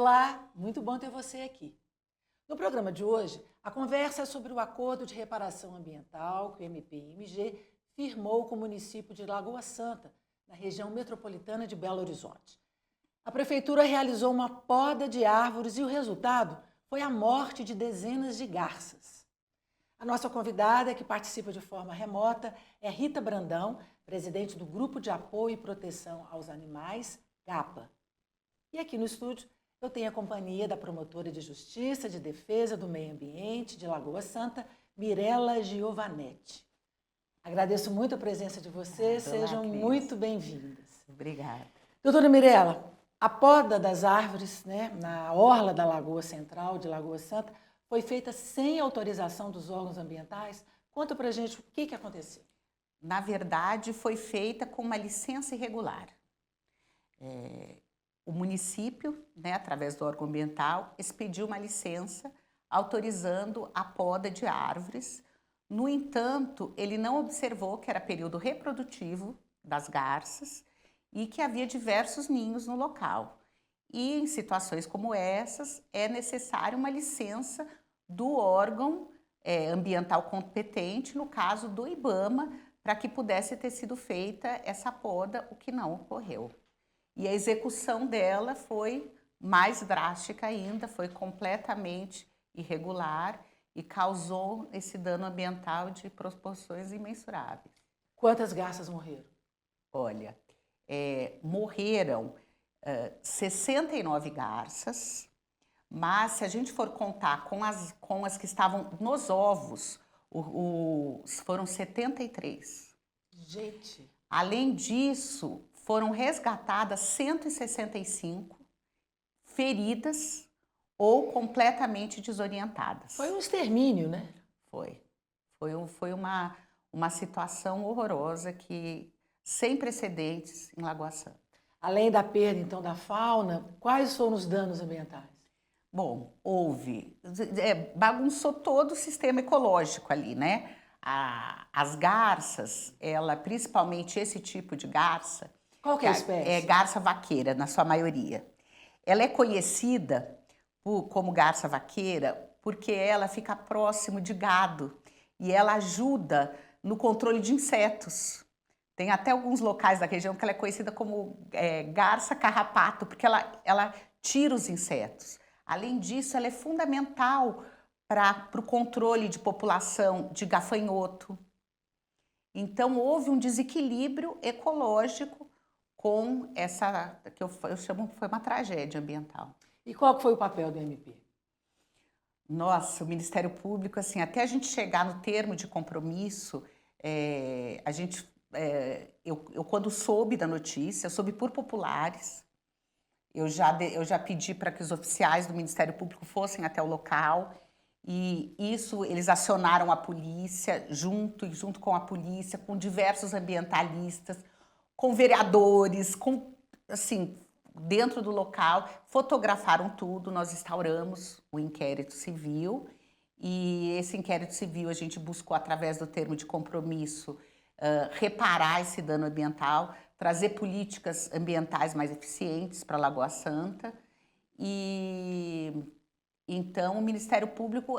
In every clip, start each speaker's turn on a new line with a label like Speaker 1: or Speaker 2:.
Speaker 1: Olá, muito bom ter você aqui. No programa de hoje, a conversa é sobre o Acordo de Reparação Ambiental que o MPMG firmou com o município de Lagoa Santa, na região metropolitana de Belo Horizonte. A prefeitura realizou uma poda de árvores e o resultado foi a morte de dezenas de garças. A nossa convidada, que participa de forma remota, é Rita Brandão, presidente do Grupo de Apoio e Proteção aos Animais, GAPA. E aqui no estúdio eu tenho a companhia da promotora de Justiça de Defesa do Meio Ambiente de Lagoa Santa, Mirela Giovanetti. Agradeço muito a presença de vocês, sejam muito bem-vindas.
Speaker 2: Obrigada.
Speaker 1: Doutora Mirela, a poda das árvores, na orla da Lagoa Central de Lagoa Santa foi feita sem autorização dos órgãos ambientais. Conta pra gente o que aconteceu.
Speaker 2: Na verdade, foi feita com uma licença irregular. O município, através do órgão ambiental, expediu uma licença autorizando a poda de árvores. No entanto, ele não observou que era período reprodutivo das garças e que havia diversos ninhos no local. E em situações como essas, é necessária uma licença do órgão ambiental competente, no caso do IBAMA, para que pudesse ter sido feita essa poda, o que não ocorreu. E a execução dela foi mais drástica ainda, foi completamente irregular e causou esse dano ambiental de proporções imensuráveis.
Speaker 1: Quantas garças morreram?
Speaker 2: Olha, morreram 69 garças, mas se a gente for contar com as que estavam nos ovos, foram 73.
Speaker 1: Gente!
Speaker 2: Além disso, foram resgatadas 165 feridas ou completamente desorientadas.
Speaker 1: Foi um extermínio, né?
Speaker 2: Foi uma situação horrorosa sem precedentes em Lagoa Santa.
Speaker 1: Além da perda, então, da fauna, quais foram os danos ambientais?
Speaker 2: Bom, bagunçou todo o sistema ecológico ali, né? As garças, principalmente esse tipo de garça,
Speaker 1: qual que é a espécie?
Speaker 2: É garça vaqueira, na sua maioria. Ela é conhecida como garça vaqueira porque ela fica próximo de gado e ela ajuda no controle de insetos. Tem até alguns locais da região que ela é conhecida como garça carrapato, porque ela tira os insetos. Além disso, ela é fundamental para o controle de população de gafanhoto. Então, houve um desequilíbrio ecológico com essa, que eu chamo que foi uma tragédia ambiental.
Speaker 1: E qual foi o papel do MP?
Speaker 2: Nossa, o Ministério Público, assim, até a gente chegar no termo de compromisso, eu quando soube da notícia, eu soube por populares, eu já pedi para que os oficiais do Ministério Público fossem até o local e eles acionaram a polícia, junto com a polícia, com diversos ambientalistas, com vereadores, dentro do local, fotografaram tudo, nós instauramos o inquérito civil e esse inquérito civil a gente buscou, através do termo de compromisso, reparar esse dano ambiental, trazer políticas ambientais mais eficientes para Lagoa Santa e então o Ministério Público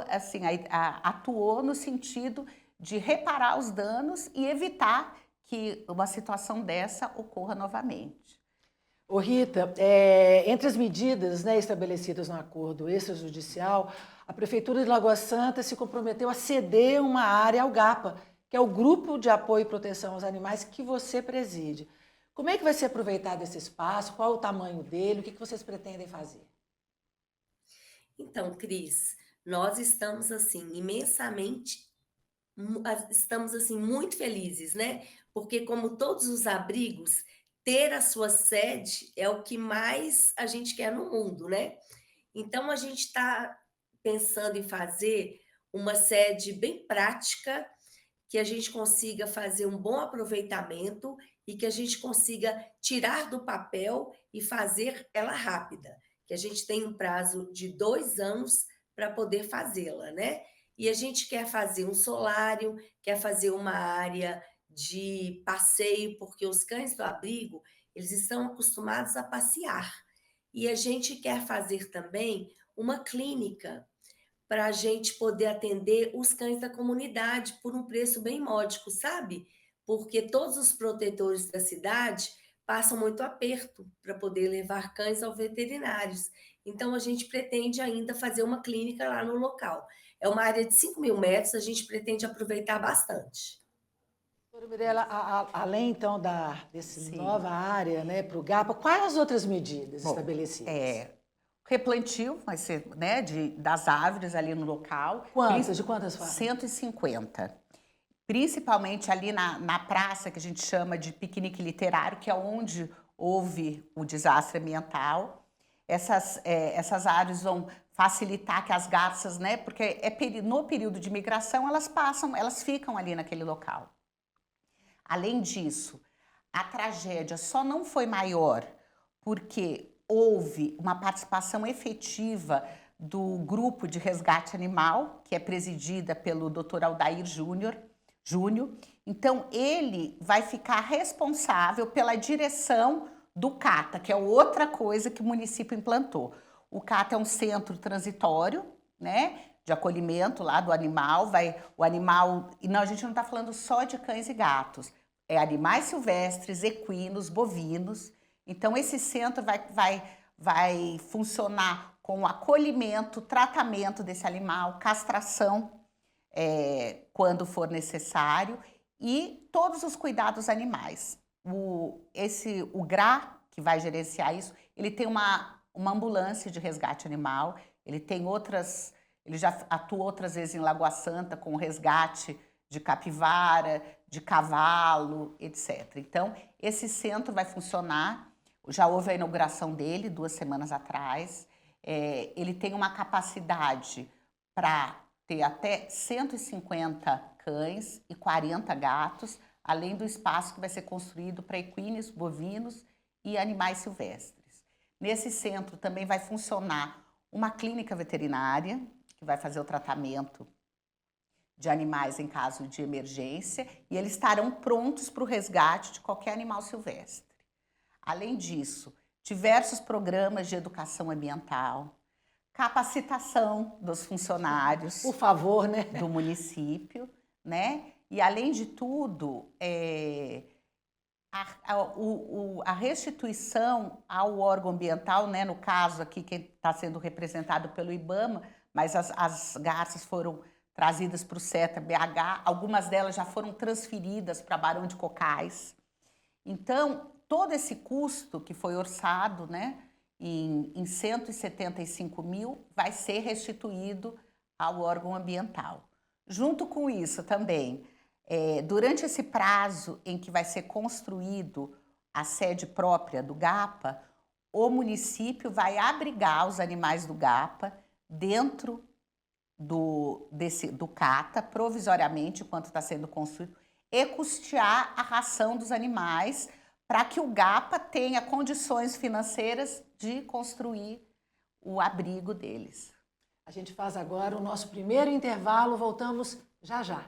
Speaker 2: atuou no sentido de reparar os danos e evitar que uma situação dessa ocorra novamente.
Speaker 1: Ô Rita, entre as medidas estabelecidas no acordo extrajudicial, a Prefeitura de Lagoa Santa se comprometeu a ceder uma área ao GAPA, que é o Grupo de Apoio e Proteção aos Animais que você preside. Como é que vai ser aproveitado esse espaço? Qual o tamanho dele? O que vocês pretendem fazer?
Speaker 3: Então, Cris, nós estamos muito felizes, né? Porque como todos os abrigos, ter a sua sede é o que mais a gente quer no mundo, né? Então a gente está pensando em fazer uma sede bem prática, que a gente consiga fazer um bom aproveitamento e que a gente consiga tirar do papel e fazer ela rápida, que a gente tem um prazo de 2 anos para poder fazê-la, né? E a gente quer fazer um solário, quer fazer uma área de passeio, porque os cães do abrigo, eles estão acostumados a passear. e a gente quer fazer também uma clínica para a gente poder atender os cães da comunidade por um preço bem módico, sabe? Porque todos os protetores da cidade passam muito aperto para poder levar cães aos veterinários. Então, a gente pretende ainda fazer uma clínica lá no local. É uma área de 5.000 metros, a gente pretende aproveitar bastante.
Speaker 1: Doutora Mirella, além então dessa
Speaker 2: Sim.
Speaker 1: nova área, né, para o GAPA, quais as outras medidas
Speaker 2: Bom,
Speaker 1: estabelecidas?
Speaker 2: replantio vai ser, né, das árvores ali no local.
Speaker 1: Quantas? De quantas formas?
Speaker 2: 150. Principalmente ali na praça, que a gente chama de piquenique literário, que é onde houve o desastre ambiental. Essas árvores vão facilitar que as garças, né, porque no período de migração elas ficam ali naquele local. Além disso, a tragédia só não foi maior porque houve uma participação efetiva do grupo de resgate animal, que é presidida pelo Dr. Aldair Júnior. Então, ele vai ficar responsável pela direção do CATA, que é outra coisa que o município implantou. O CATA é um centro transitório, né, de acolhimento lá do animal. O animal, e não, a gente não está falando só de cães e gatos, é animais silvestres, equinos, bovinos. Então, esse centro vai funcionar com o acolhimento, tratamento desse animal, castração, quando for necessário, e todos os cuidados animais. O GRA, que vai gerenciar isso, ele tem uma ambulância de resgate animal, ele já atuou outras vezes em Lagoa Santa com resgate de capivara, de cavalo, etc. Então, esse centro vai funcionar, já houve a inauguração dele 2 semanas atrás. Ele tem uma capacidade para ter até 150 cães e 40 gatos, além do espaço que vai ser construído para equinos, bovinos e animais silvestres. Nesse centro também vai funcionar uma clínica veterinária, que vai fazer o tratamento de animais em caso de emergência, e eles estarão prontos para o resgate de qualquer animal silvestre. Além disso, diversos programas de educação ambiental, capacitação dos funcionários,
Speaker 1: Por favor, né?
Speaker 2: do município, né? E, além de tudo, a restituição ao órgão ambiental, né? No caso aqui, que está sendo representado pelo IBAMA, mas as garças foram trazidas para o CETA BH, algumas delas já foram transferidas para Barão de Cocais. Então, todo esse custo que foi orçado, né, em 175 mil, vai ser restituído ao órgão ambiental. Junto com isso também, durante esse prazo em que vai ser construído a sede própria do GAPA, o município vai abrigar os animais do GAPA dentro do CATA, provisoriamente, enquanto está sendo construído, e custear a ração dos animais para que o GAPA tenha condições financeiras de construir o abrigo deles.
Speaker 1: A gente faz agora o nosso primeiro intervalo, voltamos já já.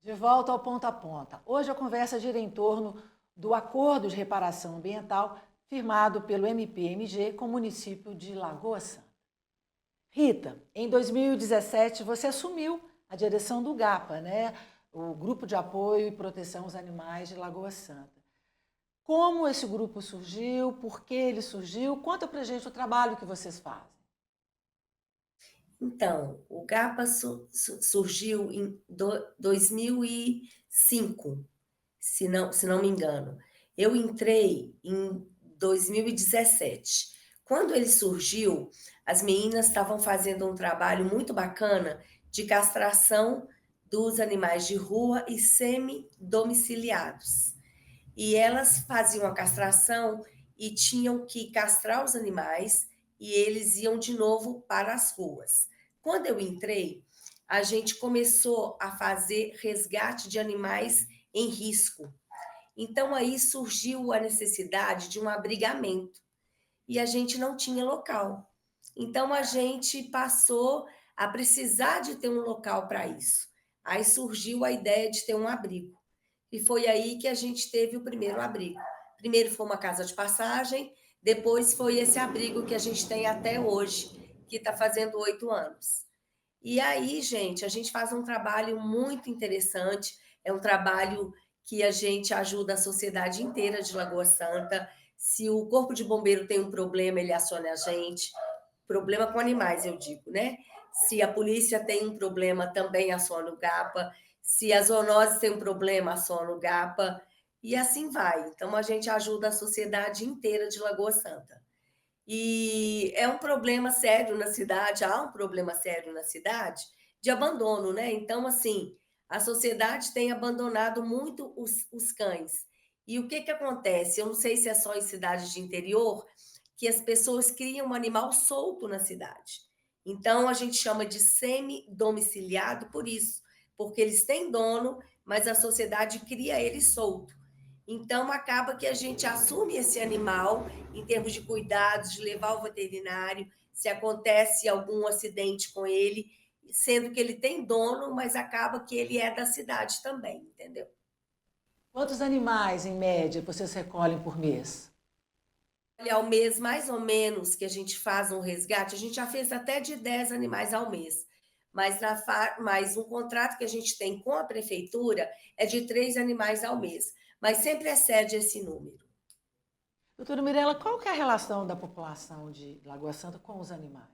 Speaker 1: De volta ao Ponta a Ponta. Hoje a conversa gira em torno do acordo de reparação ambiental firmado pelo MPMG com o município de Lagoa Santa. Rita, em 2017 você assumiu a direção do GAPA, né? O Grupo de Apoio e Proteção aos Animais de Lagoa Santa. Como esse grupo surgiu? Por que ele surgiu? Conta pra gente o trabalho que vocês fazem.
Speaker 3: Então, o GAPA surgiu em 2005, se não me engano. Eu entrei em 2017. Quando ele surgiu, as meninas estavam fazendo um trabalho muito bacana de castração dos animais de rua e semi-domiciliados. E elas faziam a castração e tinham que castrar os animais e eles iam de novo para as ruas. Quando eu entrei, a gente começou a fazer resgate de animais em risco. Então aí surgiu a necessidade de um abrigamento e a gente não tinha local. Então a gente passou a precisar de ter um local para isso. Aí surgiu a ideia de ter um abrigo. E foi aí que a gente teve o primeiro abrigo. Primeiro foi uma casa de passagem, depois foi esse abrigo que a gente tem até hoje, que está fazendo 8 anos. E aí, gente, a gente faz um trabalho muito interessante, é um trabalho que a gente ajuda a sociedade inteira de Lagoa Santa. Se o Corpo de Bombeiro tem um problema, ele aciona a gente. Problema com animais, eu digo, né? Se a polícia tem um problema, também aciona o GAPA. Se a zoonose tem um problema, aciona o GAPA. E assim vai. Então, a gente ajuda a sociedade inteira de Lagoa Santa. E é um problema sério na cidade, há um problema sério na cidade de abandono, né? Então, assim, a sociedade tem abandonado muito os cães. E o que que acontece? Eu não sei se é só em cidades de interior, que as pessoas criam um animal solto na cidade. Então, a gente chama de semi-domiciliado por isso, porque eles têm dono, mas a sociedade cria ele solto. Então, acaba que a gente assume esse animal em termos de cuidados, de levar ao veterinário, se acontece algum acidente com ele, sendo que ele tem dono, mas acaba que ele é da cidade também, entendeu?
Speaker 1: Quantos animais, em média, vocês recolhem por mês?
Speaker 3: Olha, ao mês, mais ou menos, que a gente faz um resgate, a gente já fez até de 10 animais ao mês. Mas um contrato que a gente tem com a prefeitura é de 3 animais ao mês. Mas sempre excede esse número.
Speaker 1: Doutora Mirella, qual que é a relação da população de Lagoa Santa com os animais?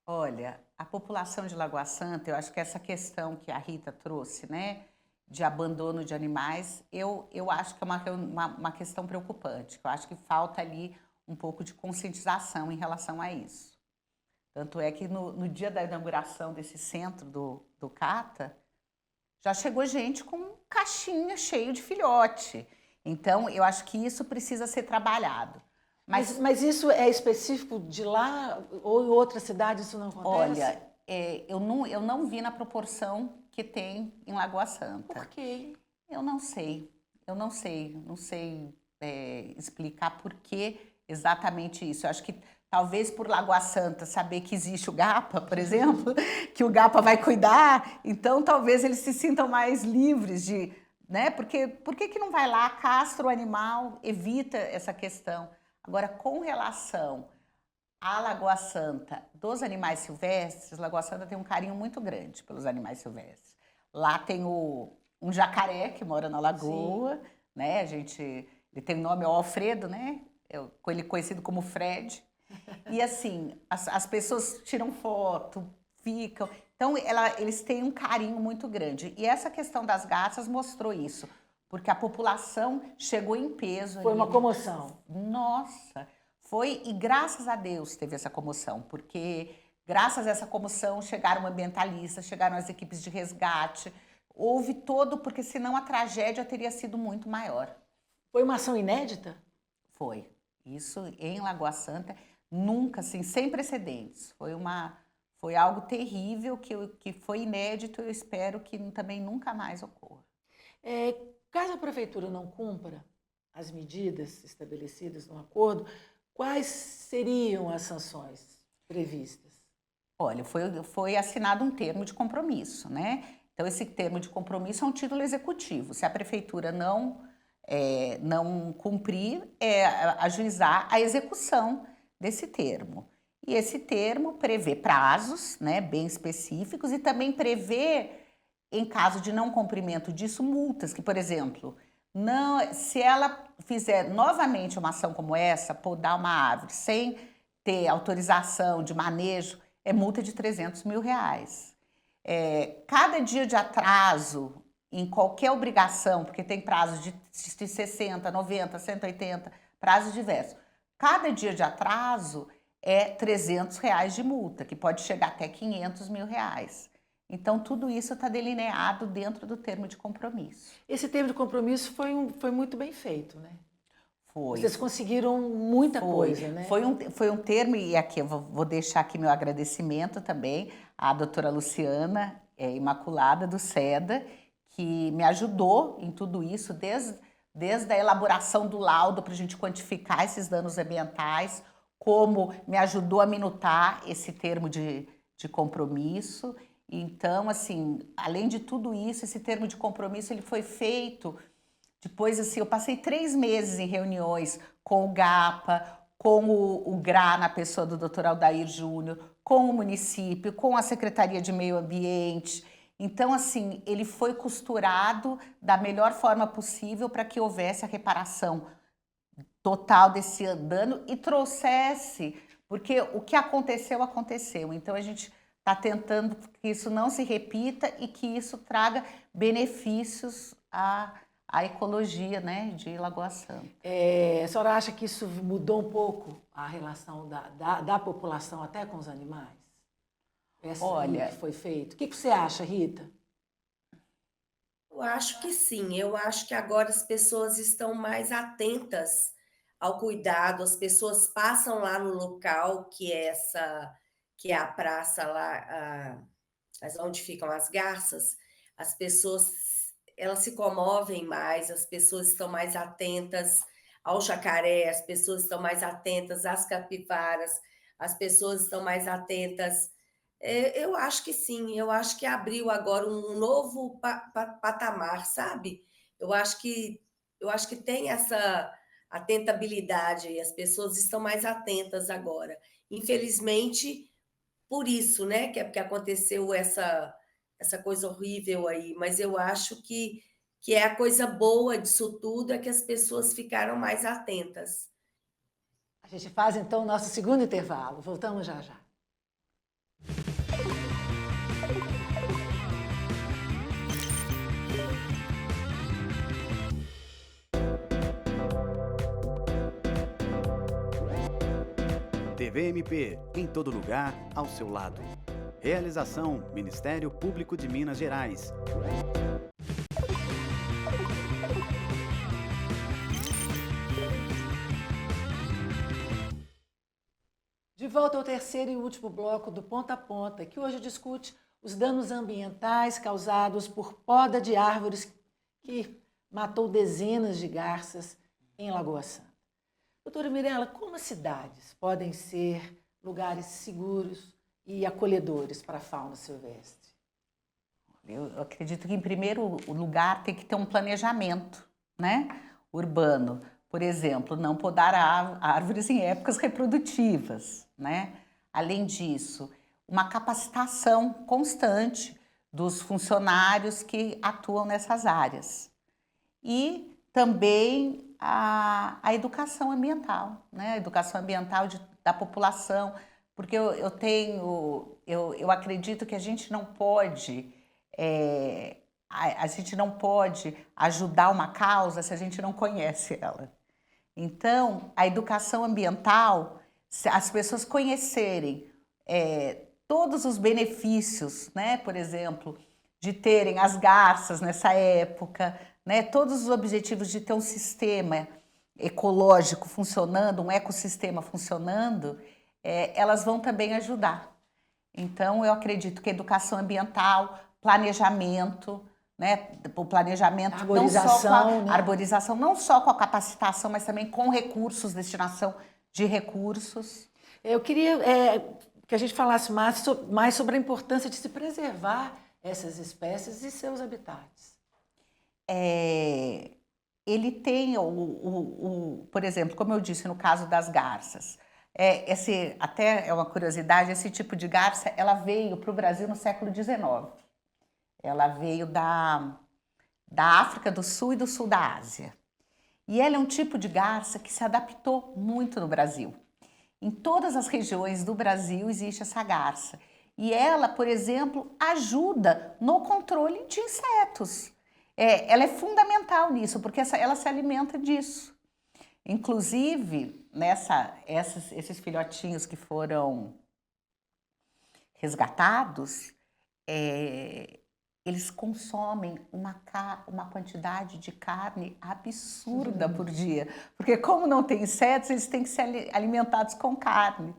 Speaker 2: Olha, a população de Lagoa Santa, eu acho que essa questão que a Rita trouxe, né, de abandono de animais, eu acho que é uma questão preocupante. Eu acho que falta ali um pouco de conscientização em relação a isso. Tanto é que no dia da inauguração desse centro do CATA, já chegou gente com caixinha cheio de filhote. Então, eu acho que isso precisa ser trabalhado.
Speaker 1: Mas isso é específico de lá ou em outra cidade isso não acontece?
Speaker 2: Olha, eu não vi na proporção que tem em Lagoa Santa.
Speaker 1: Por quê?
Speaker 2: Eu não sei explicar por que exatamente isso. Eu acho que talvez por Lagoa Santa saber que existe o GAPA, por exemplo, que o GAPA vai cuidar, então talvez eles se sintam mais livres de, né? Porque por que não vai lá, castra o animal, evita essa questão. Agora, com relação à Lagoa Santa dos animais silvestres, Lagoa Santa tem um carinho muito grande pelos animais silvestres. Lá tem um jacaré que mora na lagoa, né? Ele tem o nome Alfredo, né? Ele é conhecido como Fred. E assim, as pessoas tiram foto, ficam. Então, eles têm um carinho muito grande. E essa questão das garças mostrou isso, porque a população chegou em peso.
Speaker 1: Foi uma comoção.
Speaker 2: Nossa, foi, e graças a Deus teve essa comoção, porque graças a essa comoção chegaram ambientalistas, chegaram as equipes de resgate, houve todo, porque senão a tragédia teria sido muito maior.
Speaker 1: Foi uma ação inédita?
Speaker 2: Foi. Isso em Lagoa Santa, nunca, assim, sem precedentes. Foi algo terrível, que foi inédito, eu espero que também nunca mais ocorra.
Speaker 1: Caso a prefeitura não cumpra as medidas estabelecidas no acordo, quais seriam as sanções previstas?
Speaker 2: Olha, foi assinado um termo de compromisso, né? Então, esse termo de compromisso é um título executivo. Se a prefeitura não cumprir, ajuizar a execução desse termo. E esse termo prevê prazos, né, bem específicos, e também prevê, em caso de não cumprimento disso, multas, que, por exemplo, se ela fizer novamente uma ação como essa, podar uma árvore sem ter autorização de manejo, é multa de R$300 mil. Cada dia de atraso em qualquer obrigação, porque tem prazos de 60, 90, 180, prazos diversos. Cada dia de atraso é R$300 de multa, que pode chegar até R$500 mil. Então, tudo isso está delineado dentro do termo de compromisso.
Speaker 1: Esse termo de compromisso foi muito bem feito, né?
Speaker 2: Foi.
Speaker 1: Vocês conseguiram muita coisa, né?
Speaker 2: Foi um termo, e aqui eu vou deixar aqui meu agradecimento também à doutora Luciana Imaculada do SEDA, que me ajudou em tudo isso, desde a elaboração do laudo para a gente quantificar esses danos ambientais, como me ajudou a minutar esse termo de compromisso. Então, assim, além de tudo isso, esse termo de compromisso ele foi feito depois, assim, eu passei 3 meses em reuniões com o GAPA, com o GRA, na pessoa do Dr. Aldair Júnior, com o município, com a Secretaria de Meio Ambiente. Então, assim, ele foi costurado da melhor forma possível para que houvesse a reparação total desse dano e trouxesse, porque o que aconteceu, aconteceu. Então, a gente está tentando que isso não se repita e que isso traga benefícios à ecologia, né, de Lagoa Santa.
Speaker 1: A senhora acha que isso mudou um pouco a relação da população até com os animais?
Speaker 2: Olha,
Speaker 1: que foi feito. O que você acha, Rita?
Speaker 3: Eu acho que sim, eu acho que agora as pessoas estão mais atentas ao cuidado, as pessoas passam lá no local que é a praça lá, onde ficam as garças, as pessoas elas se comovem mais, as pessoas estão mais atentas ao jacaré, as pessoas estão mais atentas às capivaras, as pessoas estão mais atentas. Eu acho que sim, eu acho que abriu agora um novo patamar, sabe? Eu acho que tem essa atentabilidade e as pessoas estão mais atentas agora. Infelizmente, por isso, né, que é porque aconteceu essa coisa horrível aí, mas eu acho que é a coisa boa disso tudo é que as pessoas ficaram mais atentas.
Speaker 1: A gente faz então o nosso segundo intervalo. Voltamos já já.
Speaker 4: TVMP, em todo lugar, ao seu lado. Realização: Ministério Público de Minas Gerais.
Speaker 1: De volta ao terceiro e último bloco do Ponta a Ponta, que hoje discute os danos ambientais causados por poda de árvores que matou dezenas de garças em Lagoa Santa. Doutora Mirella, como as cidades podem ser lugares seguros e acolhedores para a fauna silvestre?
Speaker 2: Eu acredito que, em primeiro lugar, tem que ter um planejamento, né, urbano. Por exemplo, não podar árvores em épocas reprodutivas, né? Além disso, uma capacitação constante dos funcionários que atuam nessas áreas. E também a educação ambiental, né? A educação ambiental da população, porque eu acredito que a gente não pode a gente não pode ajudar uma causa se a gente não conhece ela. Então, a educação ambiental, se as pessoas conhecerem todos os benefícios, né? Por exemplo, de terem as garças nessa época, né? Todos os objetivos de ter um sistema ecológico funcionando, um ecossistema funcionando, elas vão também ajudar. Então, eu acredito que educação ambiental, planejamento, né? O planejamento, arborização, não só com a capacitação, mas também com recursos, destinação de recursos.
Speaker 1: Eu queria que a gente falasse mais sobre a importância de se preservar essas espécies e seus habitats.
Speaker 2: Ele tem, por exemplo, como eu disse no caso das garças, até é uma curiosidade, esse tipo de garça, ela veio para o Brasil no século XIX. Ela veio da África do Sul e do Sul da Ásia. E ela é um tipo de garça que se adaptou muito no Brasil. Em todas as regiões do Brasil existe essa garça. E ela, por exemplo, ajuda no controle de insetos. Ela é fundamental nisso, porque ela se alimenta disso. Inclusive, esses filhotinhos que foram resgatados, eles consomem uma quantidade de carne absurda por dia. Porque como não tem insetos, eles têm que ser alimentados com carne.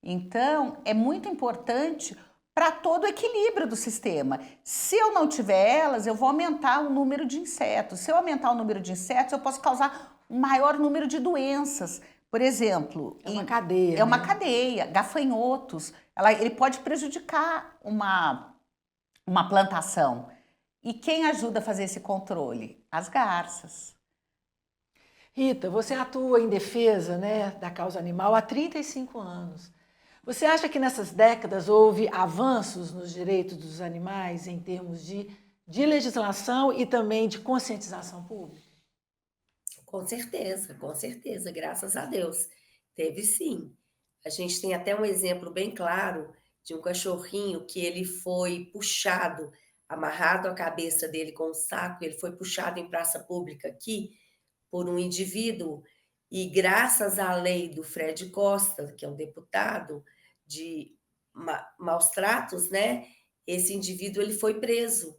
Speaker 2: Então, é muito importante para todo o equilíbrio do sistema. Se eu não tiver elas, eu vou aumentar o número de insetos. Se eu aumentar o número de insetos, eu posso causar um maior número de doenças. Por exemplo,
Speaker 1: É uma cadeia.
Speaker 2: É uma
Speaker 1: né?
Speaker 2: cadeia, gafanhotos. Ele pode prejudicar uma plantação. E quem ajuda a fazer esse controle? As garças.
Speaker 1: Rita, você atua em defesa, né, da causa animal há 35 anos. Você acha que nessas décadas houve avanços nos direitos dos animais em termos de legislação e também de conscientização pública?
Speaker 3: Com certeza, graças a Deus. Teve sim. A gente tem até um exemplo bem claro de um cachorrinho que ele foi puxado, amarrado a cabeça dele com um saco, ele foi puxado em praça pública aqui por um indivíduo, e graças à lei do Fred Costa, que é um deputado de maus tratos, né? Esse indivíduo ele foi preso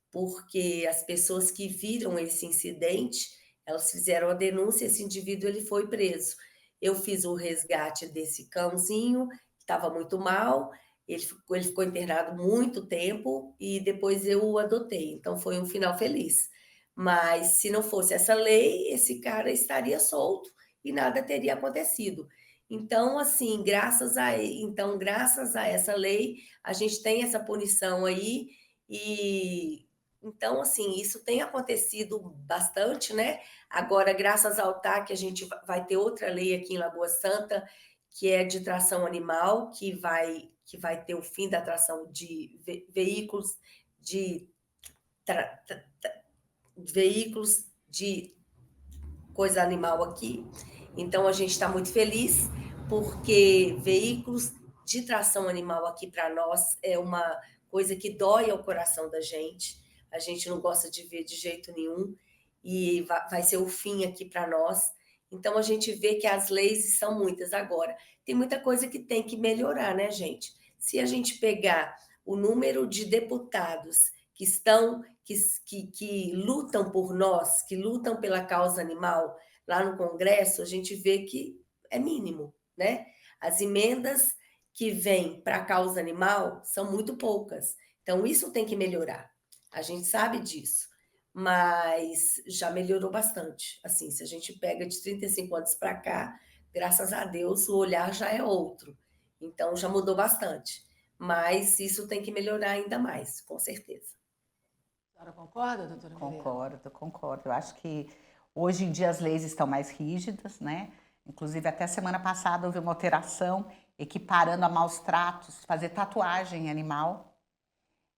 Speaker 3: porque as pessoas que viram esse incidente, elas fizeram a denúncia, esse indivíduo ele foi preso. Eu fiz o resgate desse cãozinho, que estava muito mal, ele ficou internado muito tempo e depois eu o adotei, então foi um final feliz. Mas se não fosse essa lei, esse cara estaria solto e nada teria acontecido. Então, assim, graças a essa lei, a gente tem essa punição aí e então, assim, isso tem acontecido bastante, né? Agora, graças ao TAC, a gente vai ter outra lei aqui em Lagoa Santa, que é de tração animal, que vai ter o fim da tração de veículos de veículos de coisa animal aqui. Então, a gente está muito feliz, porque veículos de tração animal aqui para nós é uma coisa que dói ao coração da gente. A gente não gosta de ver de jeito nenhum e vai ser o fim aqui para nós. Então, a gente vê que as leis são muitas. Agora, tem muita coisa que tem que melhorar, né, gente? Se a gente pegar o número de deputados que estão, que lutam por nós, que lutam pela causa animal lá no Congresso, a gente vê que é mínimo, né? As emendas que vêm para a causa animal são muito poucas. Então, isso tem que melhorar. A gente sabe disso, mas já melhorou bastante. Assim, se a gente pega de 35 anos para cá, graças a Deus, o olhar já é outro. Então, já mudou bastante. Mas isso tem que melhorar ainda mais, com certeza.
Speaker 1: A senhora concorda, doutora Mirella?
Speaker 2: Concordo. Eu acho que hoje em dia as leis estão mais rígidas, né? Inclusive, até semana passada houve uma alteração equiparando a maus tratos, fazer tatuagem animal.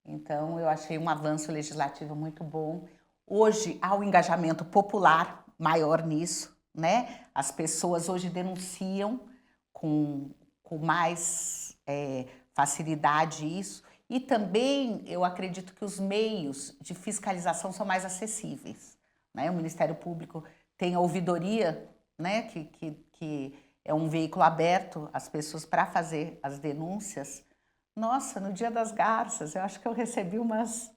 Speaker 2: Então, eu achei um avanço legislativo muito bom. Hoje há um engajamento popular maior nisso, né? As pessoas hoje denunciam com mais facilidade isso. E também eu acredito que os meios de fiscalização são mais acessíveis, né? O Ministério Público tem a ouvidoria, né? Que é um veículo aberto às pessoas para fazer as denúncias. Nossa, no Dia das Garças, eu acho que eu recebi umas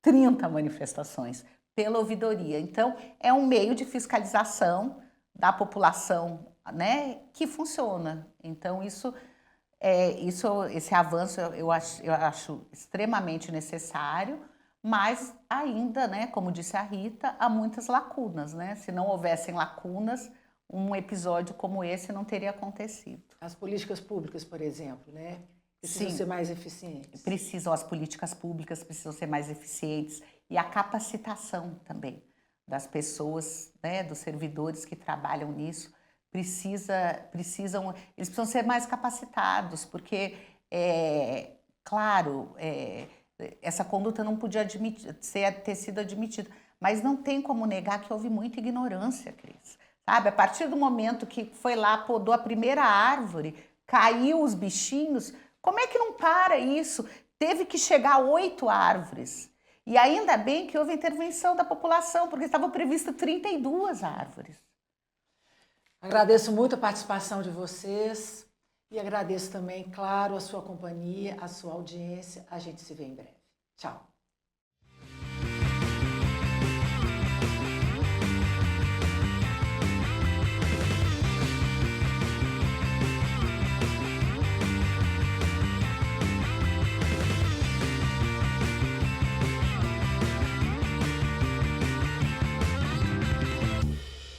Speaker 2: 30 manifestações pela ouvidoria. Então, é um meio de fiscalização da população, né, que funciona. Então, esse avanço eu acho extremamente necessário, mas ainda, né, como disse a Rita, há muitas lacunas, né? Se não houvessem lacunas, um episódio como esse não teria acontecido.
Speaker 1: As políticas públicas, por exemplo, né? Precisam ser mais eficientes.
Speaker 2: As políticas públicas precisam ser mais eficientes e a capacitação também das pessoas, né, dos servidores que trabalham nisso, eles precisam ser mais capacitados, porque, claro, essa conduta não podia ter sido admitida, mas não tem como negar que houve muita ignorância, Cris. Sabe, a partir do momento que foi lá, podou a primeira árvore, caiu os bichinhos, como é que não para isso? Teve que chegar 8 árvores. E ainda bem que houve intervenção da população, porque estavam previstas 32 árvores.
Speaker 1: Agradeço muito a participação de vocês e agradeço também, claro, a sua companhia, a sua audiência. A gente se vê em breve. Tchau.